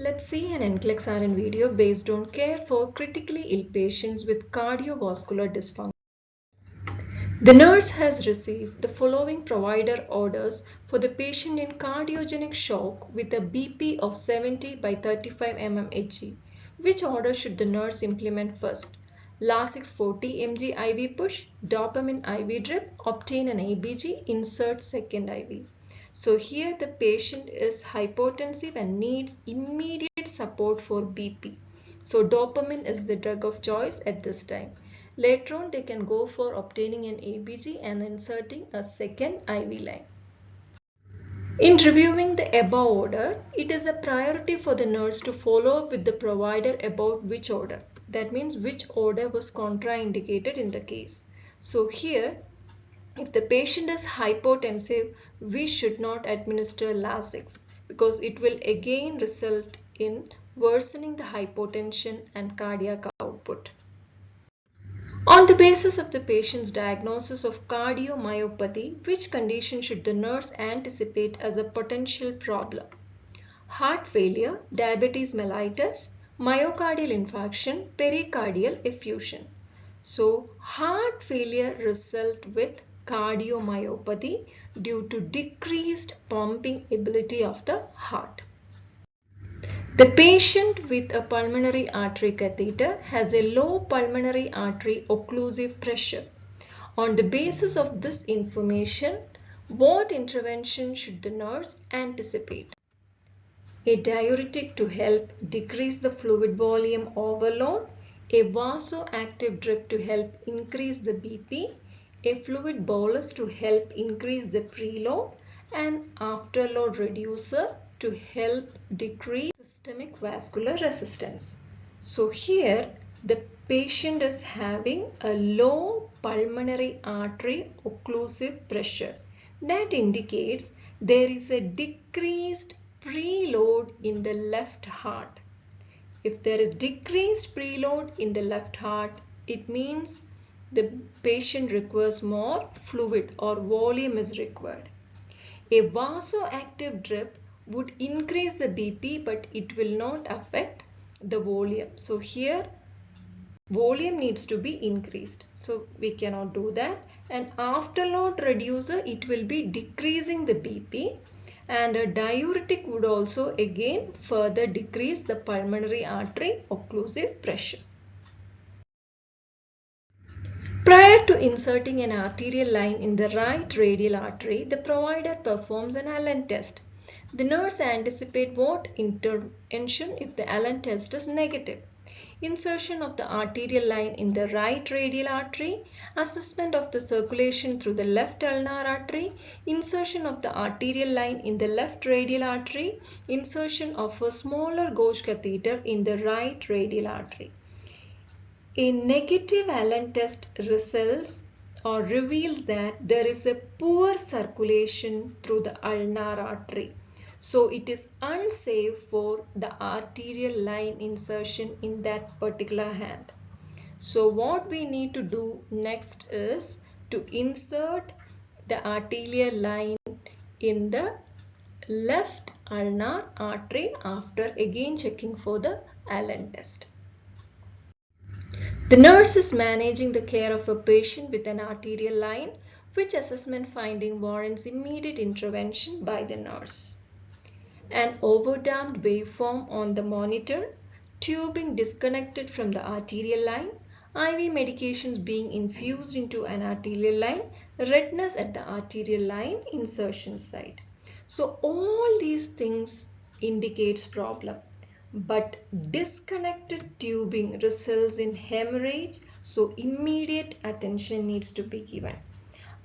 Let's see an NCLEX RN video based on care for critically ill patients with cardiovascular dysfunction. The nurse has received the following provider orders for the patient in cardiogenic shock with a BP of 70 by 35 mmHg. Which order should the nurse implement first? Lasix 40 mg IV push, dopamine IV drip, obtain an ABG, insert second IV. So here the patient is hypotensive and needs immediate support for BP. So dopamine is the drug of choice at this time. Later on they can go for obtaining an ABG and inserting a second IV line. In reviewing the above order, it is a priority for the nurse to follow up with the provider about which order. That means which order was contraindicated in the case. So here, if the patient is hypotensive, we should not administer Lasix because it will again result in worsening the hypotension and cardiac output. On the basis of the patient's diagnosis of cardiomyopathy, which condition should the nurse anticipate as a potential problem? Heart failure, diabetes mellitus, myocardial infarction, pericardial effusion. So, heart failure result with cardiomyopathy due to decreased pumping ability of the heart. The patient with a pulmonary artery catheter has a low pulmonary artery occlusive pressure. On the basis of this information, what intervention should the nurse anticipate? A diuretic to help decrease the fluid volume overload, a vasoactive drip to help increase the BP, a fluid bolus to help increase the preload, and afterload reducer to help decrease systemic vascular resistance. So here the patient is having a low pulmonary artery occlusive pressure. That indicates there is a decreased preload in the left heart. If there is decreased preload in the left heart, it means the patient requires more fluid or volume is required. A vasoactive drip would increase the BP, but it will not affect the volume. So here volume needs to be increased. So we cannot do that. And afterload reducer, it will be decreasing the BP, and a diuretic would also again further decrease the pulmonary artery occlusive pressure. Prior to inserting an arterial line in the right radial artery, the provider performs an Allen test. The nurse anticipates what intervention if the Allen test is negative. Insertion of the arterial line in the right radial artery, assessment of the circulation through the left ulnar artery, insertion of the arterial line in the left radial artery, insertion of a smaller gauge catheter in the right radial artery. A negative Allen test results or reveals that there is a poor circulation through the ulnar artery. So it is unsafe for the arterial line insertion in that particular hand. So what we need to do next is to insert the arterial line in the left ulnar artery after again checking for the Allen test. The nurse is managing the care of a patient with an arterial line, which assessment finding warrants immediate intervention by the nurse. An overdamped waveform on the monitor, tubing disconnected from the arterial line, IV medications being infused into an arterial line, redness at the arterial line insertion site. So all these things indicates problem. But disconnected tubing results in hemorrhage, so immediate attention needs to be given.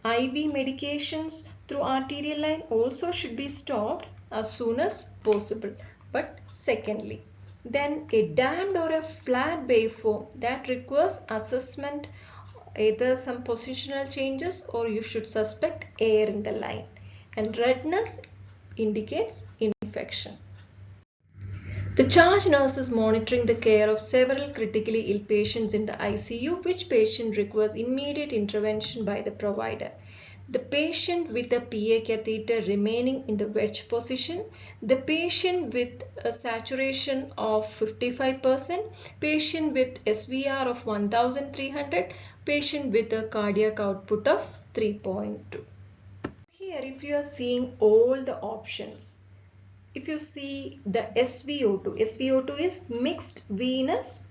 IV medications through arterial line also should be stopped as soon as possible. But secondly, then a damped or a flat waveform that requires assessment, either some positional changes or you should suspect air in the line, and redness indicates infection. The charge nurse is monitoring the care of several critically ill patients in the ICU, which patient requires immediate intervention by the provider. the patient with a PA catheter remaining in the wedge position, the patient with a saturation of 55%, patient with SVR of 1300, patient with a cardiac output of 3.2. Here, if you are seeing all the options, if you see the SVO2, SVO2 is mixed venous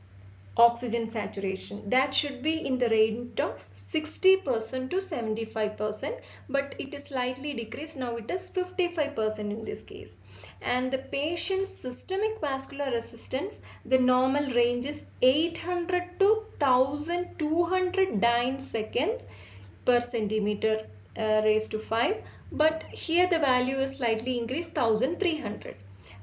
oxygen saturation, that should be in the range of 60% to 75%, but it is slightly decreased. Now it is 55% in this case. And the patient's systemic vascular resistance, the normal range is 800 to 1200 dyne seconds per centimeter raised to 5, but here the value is slightly increased, 1300.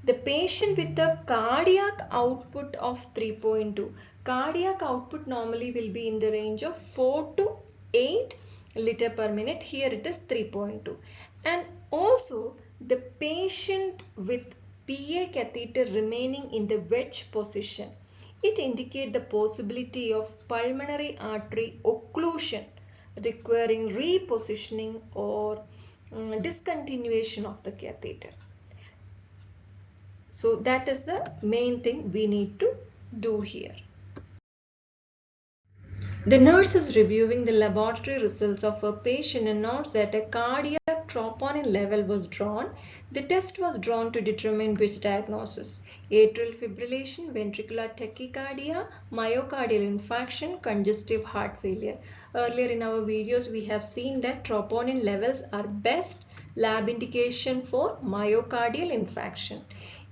The patient with a cardiac output of 3.2, cardiac output normally will be in the range of 4 to 8 liter per minute, here it is 3.2. And also the patient with PA catheter remaining in the wedge position, it indicates the possibility of pulmonary artery occlusion requiring repositioning or discontinuation of the catheter. So that is the main thing we need to do here. The nurse is reviewing the laboratory results of a patient and notes that a cardiac troponin level was drawn. The test was drawn to determine which diagnosis: atrial fibrillation, ventricular tachycardia, myocardial infarction, congestive heart failure. Earlier in our videos we have seen that troponin levels are best lab indication for myocardial infarction.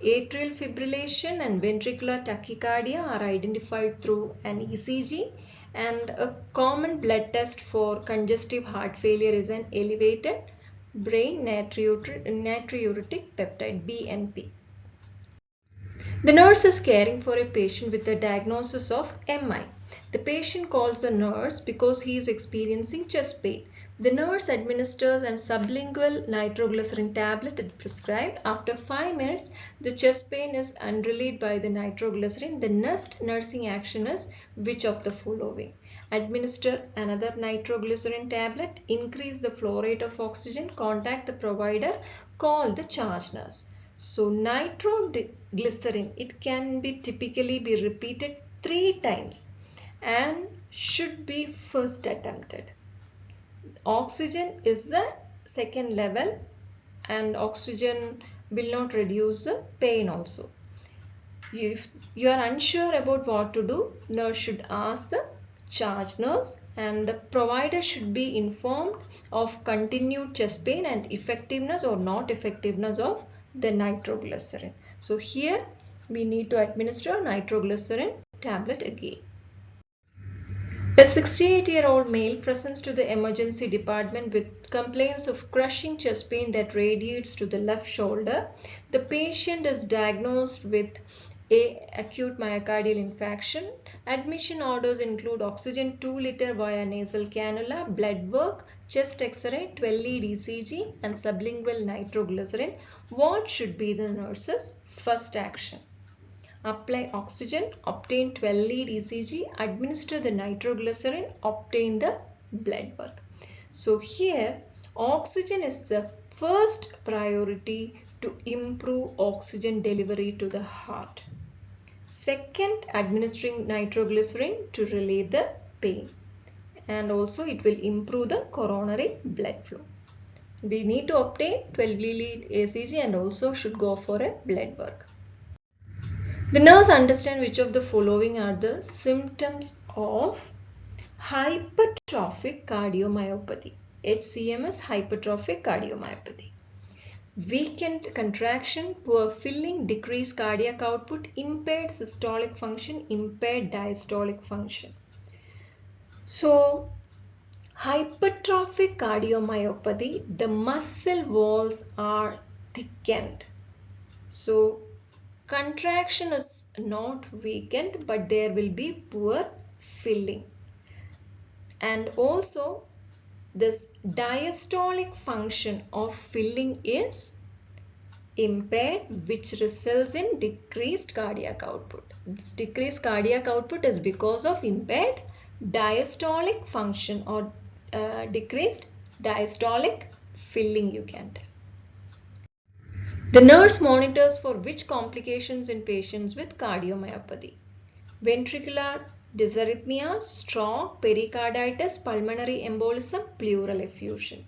Atrial fibrillation and ventricular tachycardia are identified through an ECG, and a common blood test for congestive heart failure is an elevated brain natriuretic peptide (BNP). The nurse is caring for a patient with a diagnosis of MI. The patient calls the nurse because he is experiencing chest pain. The nurse administers a sublingual nitroglycerin tablet as prescribed. After 5 minutes, the chest pain is unrelieved by the nitroglycerin. The next nursing action is which of the following? Administer another nitroglycerin tablet, increase the flow rate of oxygen, contact the provider, call the charge nurse. So nitroglycerin, it can be typically be repeated 3 times and should be first attempted. Oxygen is the second level and oxygen will not reduce the pain also. If you are unsure about what to do, nurse should ask the charge nurse, and the provider should be informed of continued chest pain and effectiveness or not effectiveness of the nitroglycerin. So here we need to administer nitroglycerin tablet again. A 68-year-old male presents to the emergency department with complaints of crushing chest pain that radiates to the left shoulder. The patient is diagnosed with acute myocardial infarction. Admission orders include oxygen 2 liter via nasal cannula, blood work, chest X-ray, 12-lead ECG, and sublingual nitroglycerin. What should be the nurse's first action? Apply oxygen, obtain 12-lead ECG, administer the nitroglycerin, obtain the blood work. So here oxygen is the first priority to improve oxygen delivery to the heart. Second, administering nitroglycerin to relieve the pain, and also it will improve the coronary blood flow. We need to obtain 12-lead ECG and also should go for a blood work. The nurse understands which of the following are the symptoms of hypertrophic cardiomyopathy. HCM is hypertrophic cardiomyopathy. Weakened contraction, poor filling, decreased cardiac output, impaired systolic function, impaired diastolic function. So, hypertrophic cardiomyopathy, the muscle walls are thickened. So, contraction is not weakened, but there will be poor filling. And also this diastolic function of filling is impaired, which results in decreased cardiac output. This decreased cardiac output is because of impaired diastolic function or decreased Diastolic filling, you can tell. The nurse monitors for which complications in patients with cardiomyopathy? Ventricular dysarrhythmias, stroke, pericarditis, pulmonary embolism, pleural effusion.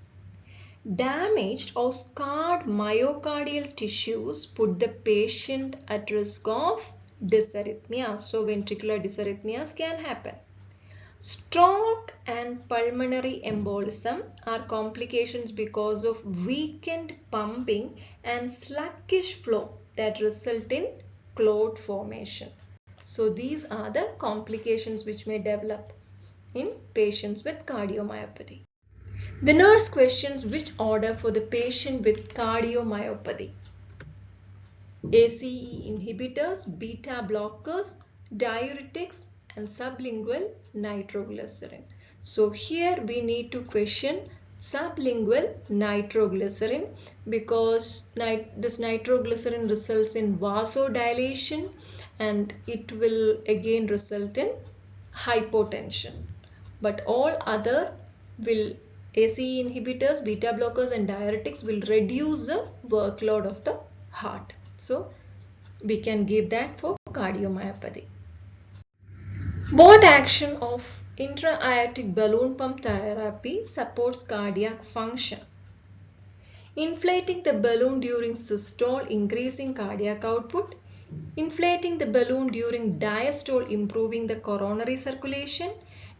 Damaged or scarred myocardial tissues put the patient at risk of dysarrhythmia. So ventricular dysarrhythmias can happen. Stroke and pulmonary embolism are complications because of weakened pumping and sluggish flow that result in clot formation. So these are the complications which may develop in patients with cardiomyopathy. The nurse questions which order for the patient with cardiomyopathy. ACE inhibitors, beta blockers, diuretics and sublingual nitroglycerin. So here we need to question sublingual nitroglycerin because this nitroglycerin results in vasodilation and it will again result in hypotension. But all other will ACE inhibitors, beta blockers and diuretics will reduce the workload of the heart. So we can give that for cardiomyopathy. What action of intra-aortic balloon pump therapy supports cardiac function? Inflating the balloon during systole, increasing cardiac output. Inflating the balloon during diastole, improving the coronary circulation.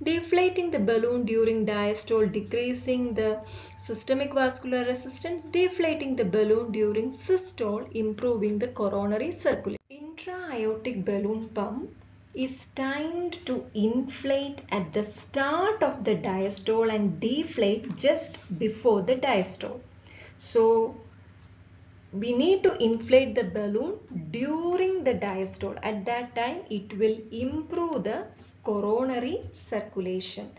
Deflating the balloon during diastole, decreasing the systemic vascular resistance. Deflating the balloon during systole, improving the coronary circulation. Intra-aortic balloon pump is timed to inflate at the start of the diastole and deflate just before the diastole. So we need to inflate the balloon during the diastole. At that time it will improve the coronary circulation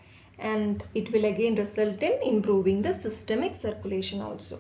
and it will again result in improving the systemic circulation also.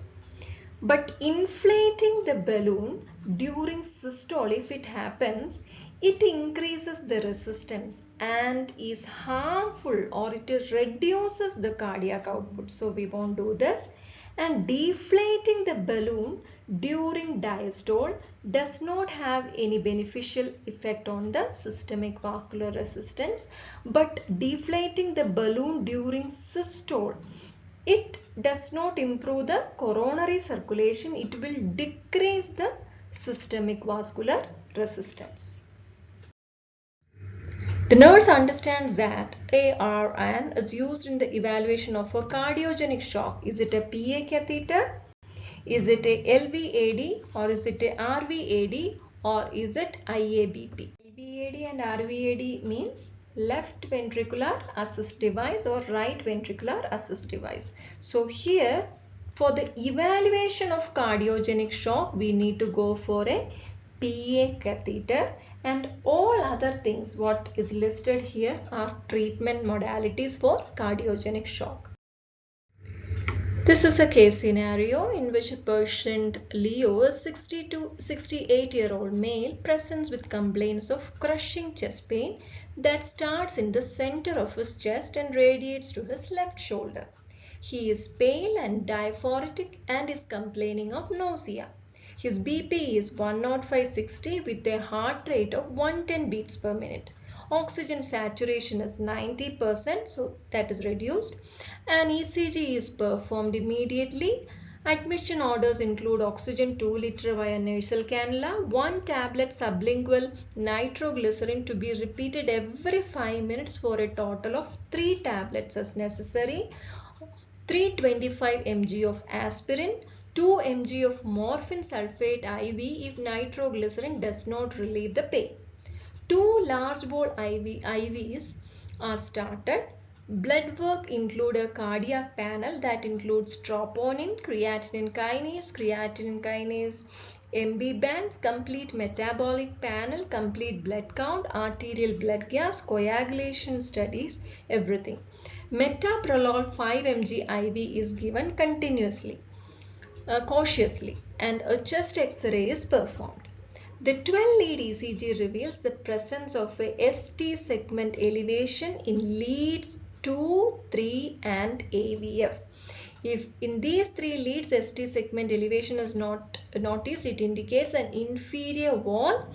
But inflating the balloon during systole, if it happens, it increases the resistance and is harmful or it reduces the cardiac output. So we won't do this. And deflating the balloon during diastole does not have any beneficial effect on the systemic vascular resistance, but deflating the balloon during systole, it does not improve the coronary circulation, it will decrease the systemic vascular resistance. The nurse understands that ARN is used in the evaluation of a cardiogenic shock. Is it a PA catheter? Is it a LVAD or is it a RVAD or is it IABP? LVAD and RVAD means left ventricular assist device or right ventricular assist device. So here for the evaluation of cardiogenic shock we need to go for a PA catheter, and all other things what is listed here are treatment modalities for cardiogenic shock. This is a case scenario in which a patient Leo, a 60 to 68-year-old male, presents with complaints of crushing chest pain that starts in the center of his chest and radiates to his left shoulder. He is pale and diaphoretic and is complaining of nausea. His BP is 105/60 with a heart rate of 110 beats per minute. Oxygen saturation is 90%, so that is reduced. An ECG is performed immediately. Admission orders include oxygen 2 liter via nasal cannula, 1 tablet sublingual nitroglycerin to be repeated every 5 minutes for a total of 3 tablets as necessary, 325 mg of aspirin, 2 mg of morphine sulfate IV if nitroglycerin does not relieve the pain. 2 large bore IVs are started. Blood work include a cardiac panel that includes troponin, creatinine kinase, MB bands, complete metabolic panel, complete blood count, arterial blood gas, coagulation studies, everything. Metoprolol 5 mg IV is given continuously. Cautiously, and a chest X-ray is performed. The 12-lead ECG reveals the presence of a ST segment elevation in leads 2, 3 and AVF. If in these three leads ST segment elevation is not noticed, it indicates an inferior wall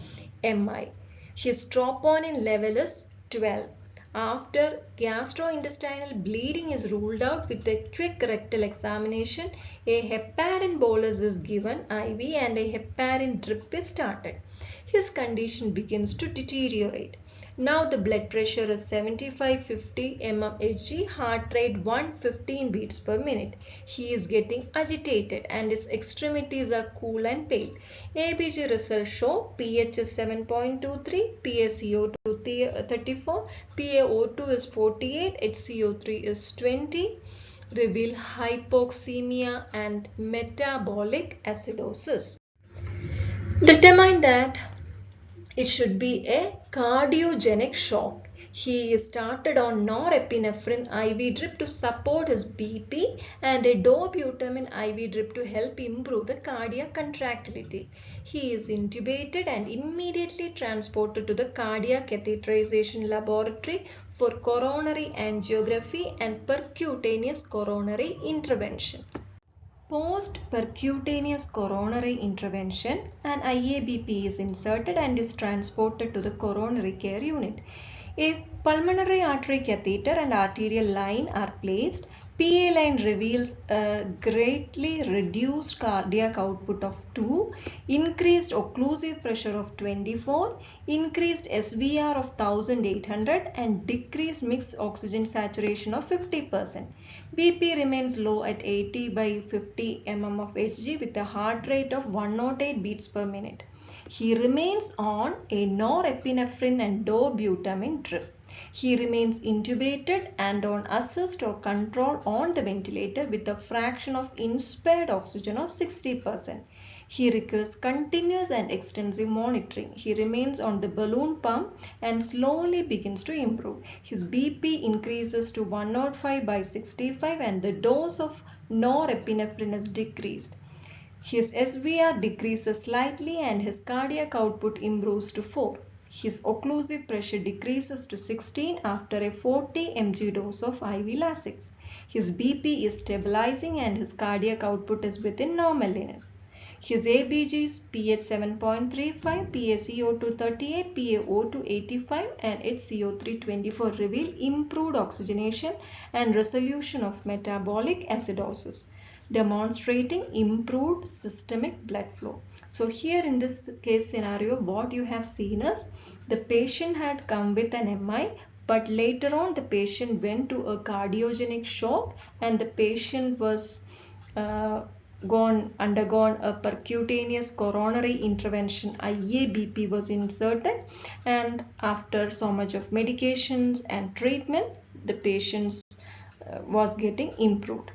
MI. His troponin level is 12. After gastrointestinal bleeding is ruled out with a quick rectal examination, a heparin bolus is given IV and a heparin drip is started. His condition begins to deteriorate. Now the blood pressure is 75-50 mmHg, heart rate 115 beats per minute. He is getting agitated and his extremities are cool and pale. ABG results show pH is 7.23, PaCO2 34, PaO2 is 48, HCO3 is 20, reveal hypoxemia and metabolic acidosis. Determine that it should be a cardiogenic shock. He started on norepinephrine IV drip to support his BP and a dobutamine IV drip to help improve the cardiac contractility. He is intubated and immediately transported to the cardiac catheterization laboratory for coronary angiography and percutaneous coronary intervention. Post-percutaneous coronary intervention, an IABP is inserted and is transported to the coronary care unit. A pulmonary artery catheter and arterial line are placed. PA line reveals a greatly reduced cardiac output of 2, increased occlusive pressure of 24, increased SVR of 1800 and decreased mixed oxygen saturation of 50%. BP remains low at 80 by 50 mm of Hg with a heart rate of 108 beats per minute. He remains on a norepinephrine and dobutamine drip. He remains intubated and on assist or control on the ventilator with a fraction of inspired oxygen of 60%. He requires continuous and extensive monitoring. He remains on the balloon pump and slowly begins to improve. His BP increases to 105 by 65 and the dose of norepinephrine is decreased. His SVR decreases slightly and his cardiac output improves to 4. His occlusive pressure decreases to 16 after a 40 mg dose of IV Lasix. His BP is stabilizing and his cardiac output is within normal limit. His ABGs pH 7.35, PaCO2 38, PaO2 85 and HCO3 24 reveal improved oxygenation and resolution of metabolic acidosis, demonstrating improved systemic blood flow. So here in this case scenario, what you have seen is the patient had come with an MI, but later on the patient went to a cardiogenic shock and the patient was undergone a percutaneous coronary intervention. IABP was inserted and after so much of medications and treatment, the patient was getting improved.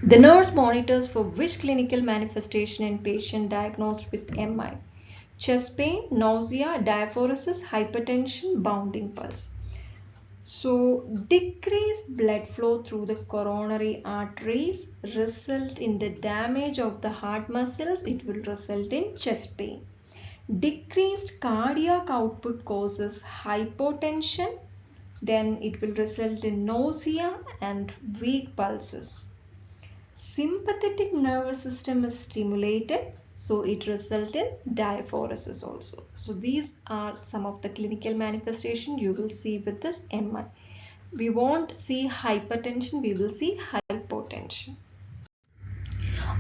The nurse monitors for which clinical manifestation in patient diagnosed with MI: chest pain, nausea, diaphoresis, hypertension, bounding pulse. So decreased blood flow through the coronary arteries result in the damage of the heart muscles. It will result in chest pain. Decreased cardiac output causes hypotension. Then it will result in nausea and weak pulses. Sympathetic nervous system is stimulated, so it results in diaphoresis also. So these are some of the clinical manifestations you will see with this MI. We won't see hypertension, we will see hypotension.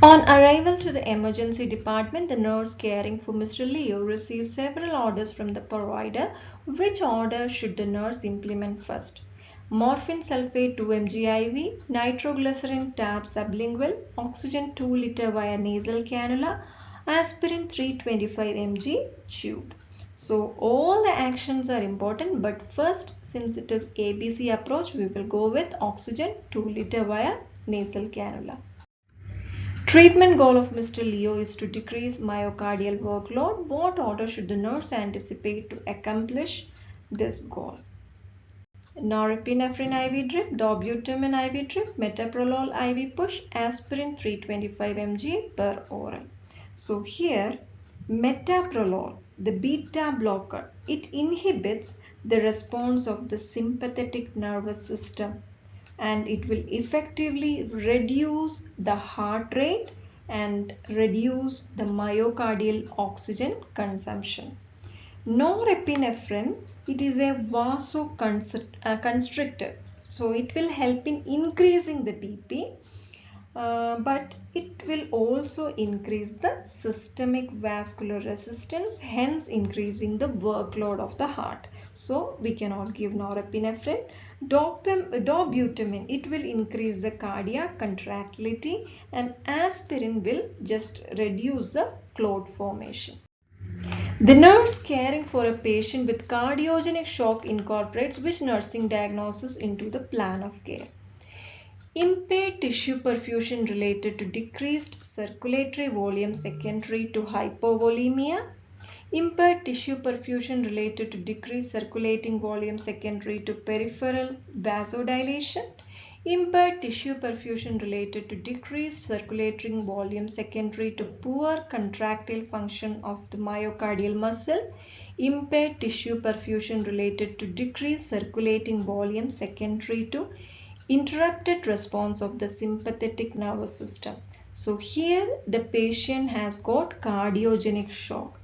On arrival to the emergency department, the nurse caring for Mr. Leo receives several orders from the provider. Which order should the nurse implement first? Morphine sulfate 2 mg IV, nitroglycerin tab sublingual, oxygen 2 liter via nasal cannula, aspirin 325 mg chewed. So all the actions are important, but first, since it is ABC approach, we will go with oxygen 2 liter via nasal cannula. Treatment goal of Mr. Leo is to decrease myocardial workload. What order should the nurse anticipate to accomplish this goal? Norepinephrine IV drip, dobutamine IV drip, metoprolol IV push, aspirin 325 mg per oral. So here metoprolol, the beta blocker, it inhibits the response of the sympathetic nervous system and it will effectively reduce the heart rate and reduce the myocardial oxygen consumption. Norepinephrine, it is a vasoconstrictor, so it will help in increasing the BP, but it will also increase the systemic vascular resistance, hence increasing the workload of the heart. So we cannot give norepinephrine. Dobutamine, it will increase the cardiac contractility, and aspirin will just reduce the clot formation. The nurse caring for a patient with cardiogenic shock incorporates which nursing diagnosis into the plan of care? Impaired tissue perfusion related to decreased circulatory volume secondary to hypovolemia. Impaired tissue perfusion related to decreased circulating volume secondary to peripheral vasodilation. Impaired tissue perfusion related to decreased circulating volume secondary to poor contractile function of the myocardial muscle. Impaired tissue perfusion related to decreased circulating volume secondary to interrupted response of the sympathetic nervous system. So here the patient has got cardiogenic shock.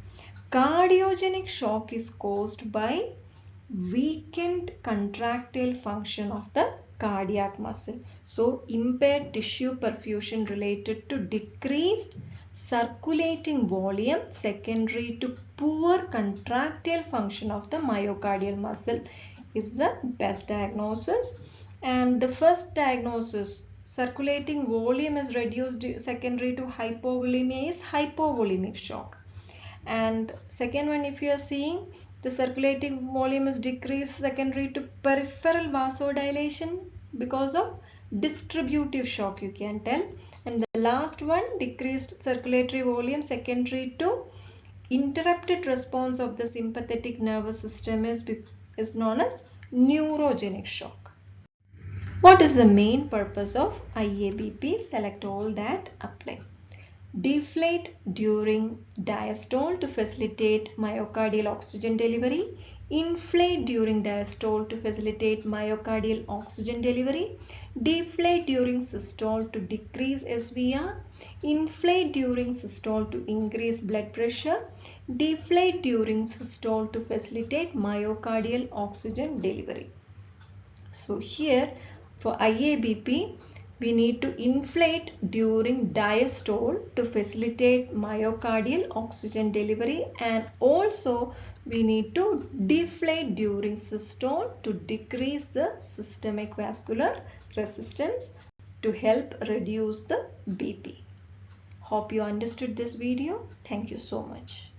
Cardiogenic shock is caused by weakened contractile function of the cardiac muscle. So impaired tissue perfusion related to decreased circulating volume secondary to poor contractile function of the myocardial muscle is the best diagnosis. And the first diagnosis, circulating volume is reduced secondary to hypovolemia, is hypovolemic shock. And second one, if you are seeing the circulating volume is decreased secondary to peripheral vasodilation because of distributive shock, you can tell. And the last one, decreased circulatory volume secondary to interrupted response of the sympathetic nervous system is known as neurogenic shock. What is the main purpose of IABP? Select all that apply. Deflate during diastole to facilitate myocardial oxygen delivery. Inflate during diastole to facilitate myocardial oxygen delivery. Deflate during systole to decrease SVR. Inflate during systole to increase blood pressure. Deflate during systole to facilitate myocardial oxygen delivery. So here for IABP, we need to inflate during diastole to facilitate myocardial oxygen delivery, and also we need to deflate during systole to decrease the systemic vascular resistance to help reduce the BP. Hope you understood this video. Thank you so much.